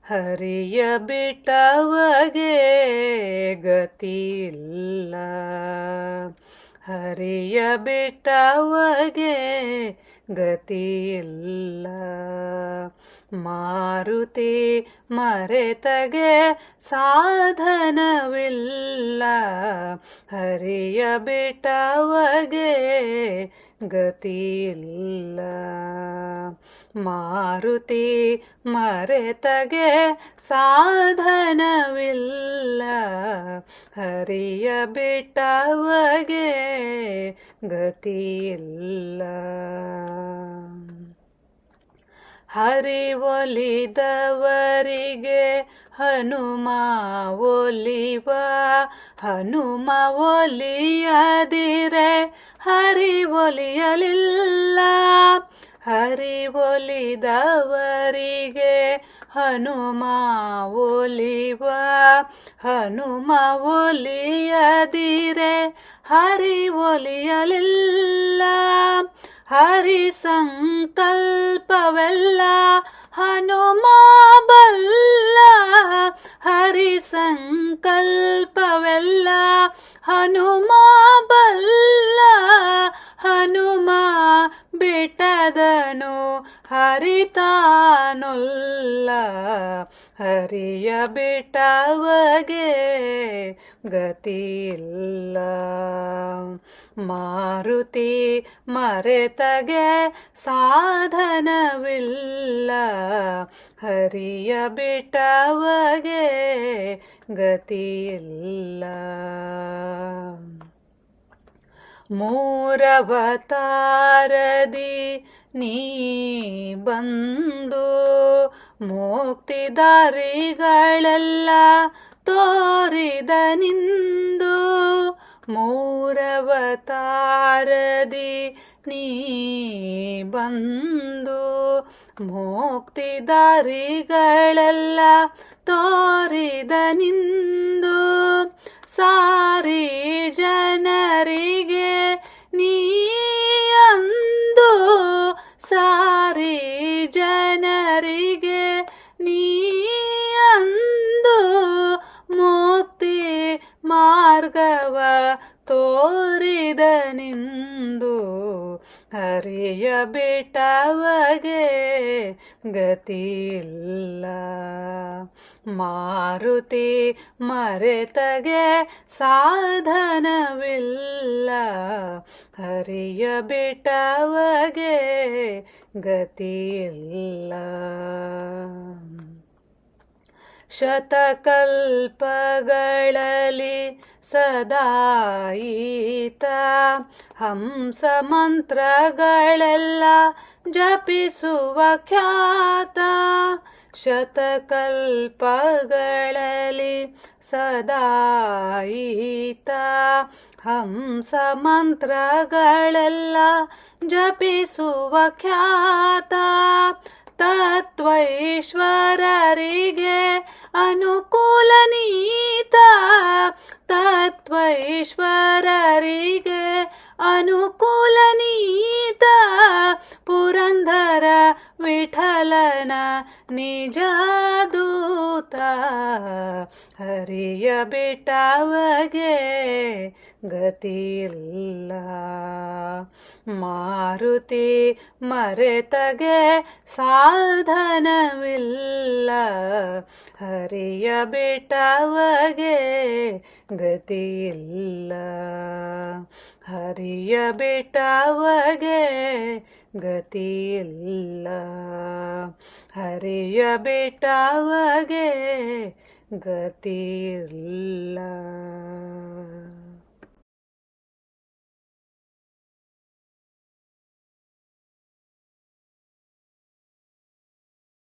ಹರಿಯ ಬಿಟ್ಟವಗೆ ಗತಿಯಿಲ್ಲ. ಹರಿಯ ಬಿಟ್ಟವಗೆ ಗತಿಯಿಲ್ಲ. ಮಾರುತಿ ಮರೆತಗೆ ಸಾಧನವಿಲ್ಲ. ಹರಿಯ ಬಿಟ್ಟವಗೆ ಗತಿಯಿಲ್ಲ. ಮಾರುತಿ ಮರೆತಗೆ ಸಾಧನವಿಲ್ಲ. ಹರಿಯ ಬಿಟ್ಟವಗೆ ಗತಿಯಿಲ್ಲ. ಹರಿ ಒಲಿದವರಿಗೆ ಹನುಮ ಒಲಿವ. ಹನುಮ ಒಲಿಯದಿರೆ ಹರಿ ಒಲಿಯಲಿಲ್ಲ. ಹರಿ ಒಲಿದವರಿಗೆ ಹನುಮ ಒಲಿವ. ಹನುಮ ಒಲಿಯದಿರೆ ಹರಿ ಒಲಿಯಲಿಲ್ಲ. ಹರಿ ಸಂಕಲ್ಪವೆಲ್ಲ ಹನುಮ ಬಲ್ಲ. ಹರಿ ಸಂಕಲ್ಪವೆಲ್ಲ ಹನುಮ ಬಲ್ಲ. ಹನುಮ ಬಿಟ್ಟದನು ಹರಿತಾನೊಲ್ಲ. ಹರಿಯ ಬಿಟ್ಟವಗೆ ಗತಿಯಿಲ್ಲ. ಮಾರುತಿ ಮರೆತಗೆ ಸಾಧನವಿಲ್ಲ. ಹರಿಯ ಬಿಟ್ಟವಗೆ ಗತಿಯಿಲ್ಲ. ಮೂರವತಾರದಿ ನೀ ಬಂದು ಮುಕ್ತಿ ದಾರಿಗಳೆಲ್ಲ ತೋರಿದ ನಿಂದು. ಮೂರವತಾರದಿ ನೀ ಬಂದು ಮುಕ್ತಿ ದಾರಿಗಳೆಲ್ಲ ತೋರಿದ ನಿಂದು. ಸಾರಿ ಜನರಿಗೆ ನೀ ಅಂದು. ಸಾರಿ ಜನರಿಗೆ ನೀ ಅಂದು ಮುಕ್ತಿ ಮಾರ್ಗವ ತೋರಿದ ನಿಂದು. ಹರಿಯ ಬಿಟ್ಟವಗೆ ಗತಿಯಿಲ್ಲ. ಮಾರುತಿ ಮರೆತಗೆ ಸಾಧನವಿಲ್ಲ. ಹರಿಯ ಬಿಟ್ಟವಗೆ ಗತಿಯಿಲ್ಲ. ಶತಕಲ್ಪಗಳಲ್ಲಿ ಸದಾ ಈತ ಹಂಸ ಮಂತ್ರಗಳೆಲ್ಲ ಜಪಿಸುವ ಖ್ಯಾತ. ಶತಕಲ್ಪಗಳಲ್ಲಿ ಸದಾ ಈತ ಹಂಸ ಮಂತ್ರಗಳೆಲ್ಲ ಜಪಿಸುವ ಖ್ಯಾತ. ತತ್ವೈಶ್ವರರಿಗೆ ಅನುಕೂಲ ನೀತ. ತತ್ವೈಶ್ವರರಿಗೆ ಅನುಕೂಲ ನೀತ. ಪುರಂದರ ವಿಠಲನ ನಿಜ ದೂತ. ಹರಿಯ ಬಿಟ್ಟವಗೆ ಗತಿಯಿಲ್ಲ. ಮಾರುತಿ ಮರೆತಗೆ ಸಾಧನವಿಲ್ಲ. ಹರಿಯ ಬಿಟ್ಟವಗೆ ಗತಿಯಿಲ್ಲ. ಹರಿಯ ಬಿಟ್ಟವಗೆ ಗತಿಯಿಲ್ಲ. ಹರಿಯ ಬಿಟ್ಟವಗೆ ಗತಿಯಿಲ್ಲ.